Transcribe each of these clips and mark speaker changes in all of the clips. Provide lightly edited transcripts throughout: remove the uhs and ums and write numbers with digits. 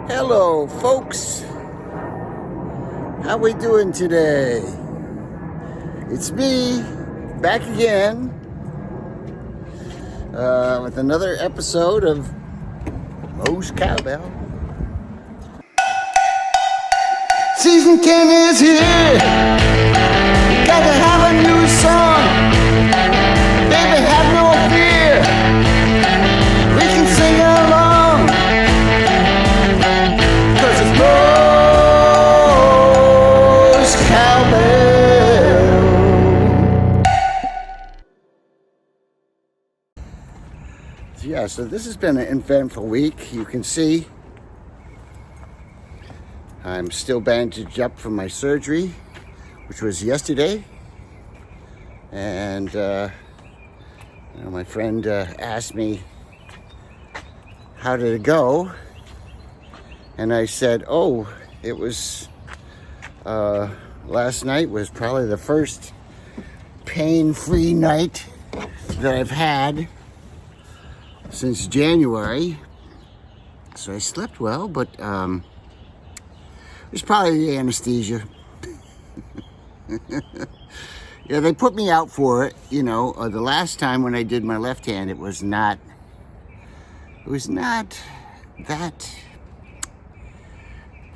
Speaker 1: Hello, folks. How we doing today? It's me, back again, with another episode of Mo's Cowbell. Season 10 is here. We got to have a new song. Baby, have no fear. We can sing along. 'Cause it's Mo's Cowbell. Yeah, so this has been an eventful week. You can see I'm still bandaged up from my surgery, which was yesterday. And my friend asked me, how did it go? And I said, it was, last night was probably the first pain-free night that I've had since January. So I slept well, but it was probably the anesthesia. Yeah, they put me out for it, the last time when I did my left hand, it was not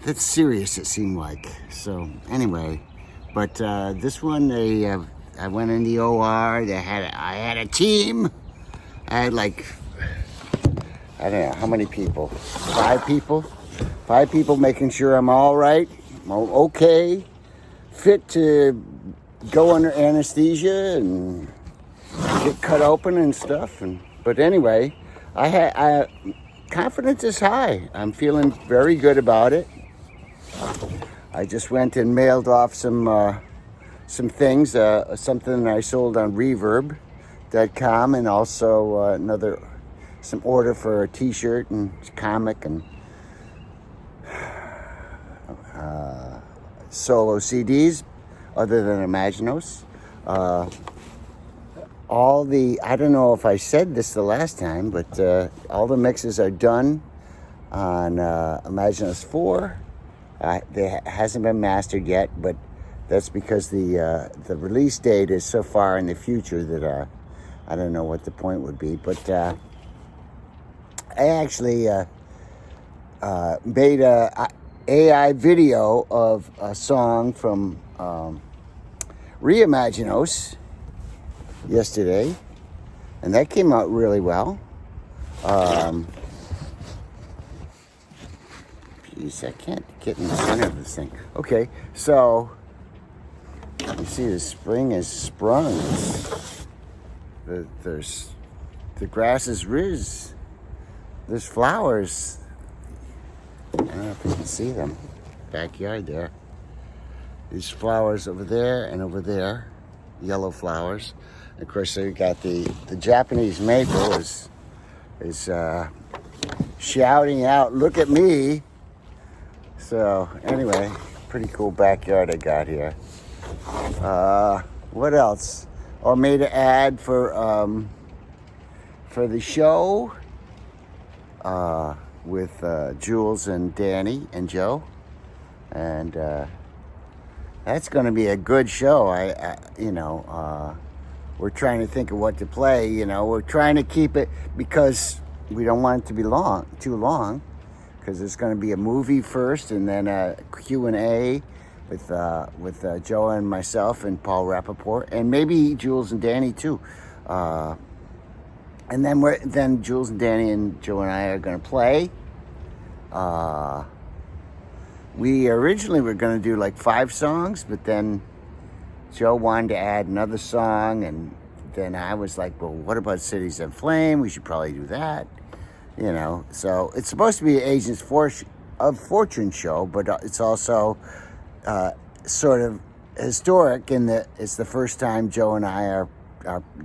Speaker 1: that serious, it seemed like. So anyway, but this one, I went in the OR, I had a team. I had I don't know how many people, 5 people making sure I'm all right, I'm okay, fit to go under anesthesia and get cut open and stuff. But anyway, confidence is high. I'm feeling very good about it. I just went and mailed off some things, something I sold on Reverb.com, and also some order for a T-shirt and comic and solo CDs, other than Imaginos. I don't know if I said this the last time, but all the mixes are done on Imaginos 4. They hasn't been mastered yet, but that's because the release date is so far in the future that I don't know what the point would be. But I actually made a AI video of a song from Reimaginos yesterday, and that came out really well. Geez, I can't get in the center of this thing. Okay, so you see the spring is sprung. The grass is riz. There's flowers. I don't know if you can see them. Backyard there. These flowers over there and over there. Yellow flowers. And of course, we got the Japanese maple is shouting out, "Look at me!" So anyway, pretty cool backyard I got here. What else? I made an ad for the show with Jules and Danny and Joe, and that's going to be a good show. We're trying to think of what to play. We're trying to keep it because we don't want it to be too long, because it's going to be a movie first, and then a Q&A with Joe and myself and Paul Rappaport, and maybe Jules and Danny too. And then Jules and Danny and Joe and I are going to play. We originally were going to do 5 songs, but then Joe wanted to add another song, and then I was like, well, what about Cities of Flame? We should probably do that. So it's supposed to be an Agents of Fortune show, but it's also sort of historic in that it's the first time Joe and I are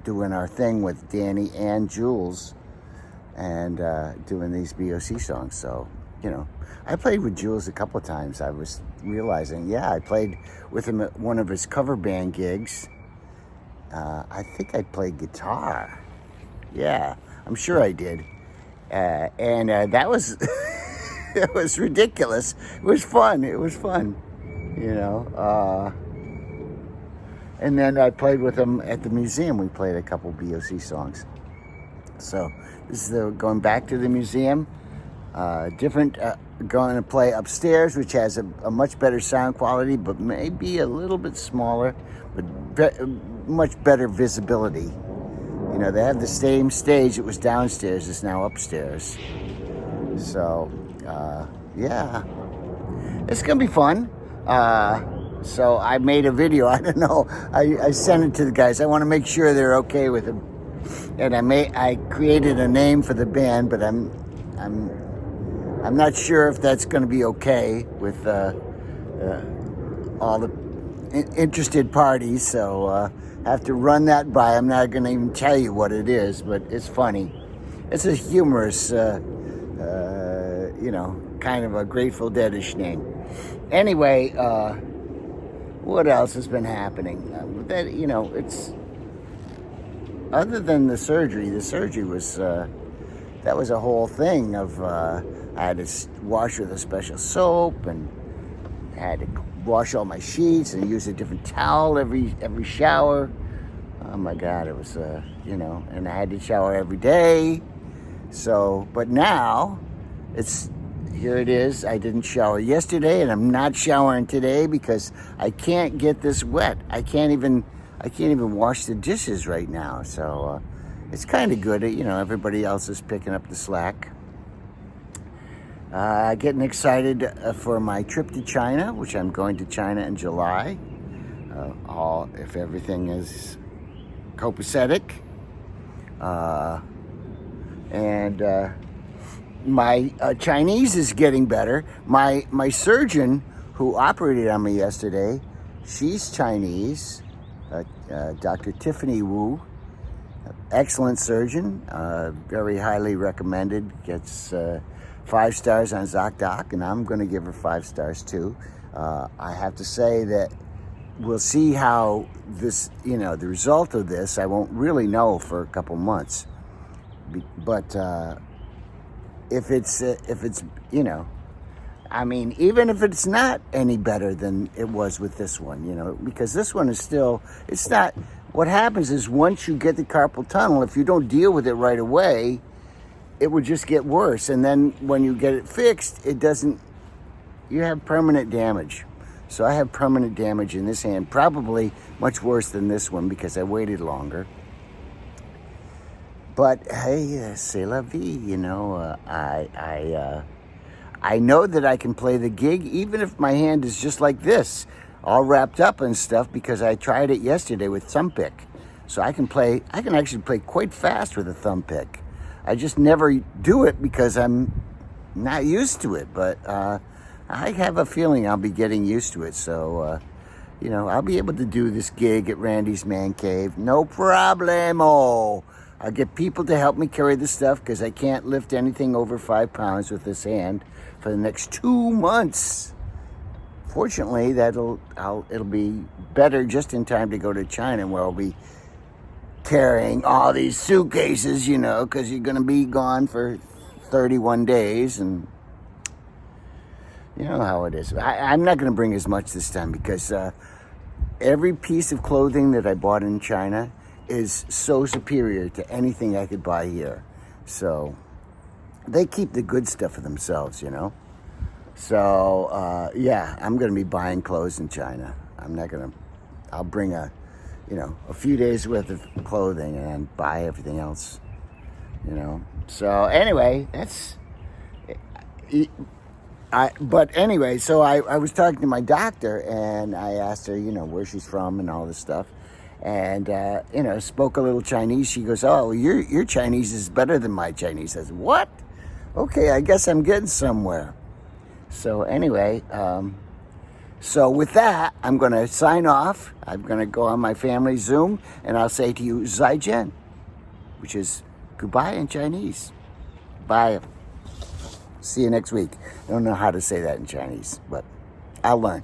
Speaker 1: doing our thing with Danny and Jules, and doing these BOC songs. So, I played with Jules a couple of times. I was realizing, I played with him at one of his cover band gigs. I think I played guitar. Yeah, I'm sure I did. And that was It was ridiculous. It was fun. It was fun, you know. And then I played with them at the museum. We played a couple BOC songs. So this is going back to the museum. Different, going to play upstairs, which has a much better sound quality, but maybe a little bit smaller, but much better visibility. You know, they have the same stage. It was downstairs. It's now upstairs. So, yeah, it's going to be fun. So I made a video. I don't know. I sent it to the guys. I want to make sure they're okay with it. And I created a name for the band, but I'm not sure if that's going to be okay with all the interested parties. So I have to run that by. I'm not going to even tell you what it is, but it's funny. It's a humorous, you know, kind of a Grateful Dead-ish name. Anyway, what else has been happening? That, you know, it's other than the surgery was that was a whole thing of I had to wash with a special soap, and I had to wash all my sheets and use a different towel every shower. Oh my God, it was you know, and I had to shower every day. So, but now here it is. I didn't shower yesterday, and I'm not showering today because I can't get this wet. I can't even wash the dishes right now. So it's kind of good. You know, everybody else is picking up the slack. Getting excited for my trip to China, which I'm going to China in July. If everything is copacetic. And my Chinese is getting better. My surgeon who operated on me yesterday, she's Chinese. Dr. Tiffany Wu, excellent surgeon, very highly recommended, gets 5 stars on ZocDoc, and I'm going to give her 5 stars too. I have to say that we'll see how this, you know, the result of this, I won't really know for a couple months. But if it's, you know, I mean, even if it's not any better than it was with this one, you know, because this one is still, it's not, what happens is once you get the carpal tunnel, if you don't deal with it right away, it would just get worse. And then when you get it fixed, it doesn't, you have permanent damage. So I have permanent damage in this hand, probably much worse than this one because I waited longer. But hey, c'est la vie, you know. I know that I can play the gig even if my hand is just like this, all wrapped up and stuff, because I tried it yesterday with thumb pick. So I can actually play quite fast with a thumb pick. I just never do it because I'm not used to it. But I have a feeling I'll be getting used to it. So, you know, I'll be able to do this gig at Randy's Man Cave. No problemo. I'll get people to help me carry the stuff because I can't lift anything over 5 pounds with this hand for the next 2 months. Fortunately, it'll be better just in time to go to China, where I'll be carrying all these suitcases, you know, because you're going to be gone for 31 days, and you know how it is. I'm not going to bring as much this time because every piece of clothing that I bought in China is so superior to anything I could buy here. So they keep the good stuff for themselves, you know. So yeah, I'm going to be buying clothes in China. I'll bring a few days worth of clothing and buy everything else, you know. So anyway, so I was talking to my doctor, and I asked her, you know, where she's from and all this stuff. And, you know, spoke a little Chinese. She goes, oh, your Chinese is better than my Chinese. I said, what? Okay, I guess I'm getting somewhere. So anyway, so with that, I'm going to sign off. I'm going to go on my family Zoom, and I'll say to you, Zaijian, which is goodbye in Chinese. Bye. See you next week. I don't know how to say that in Chinese, but I'll learn.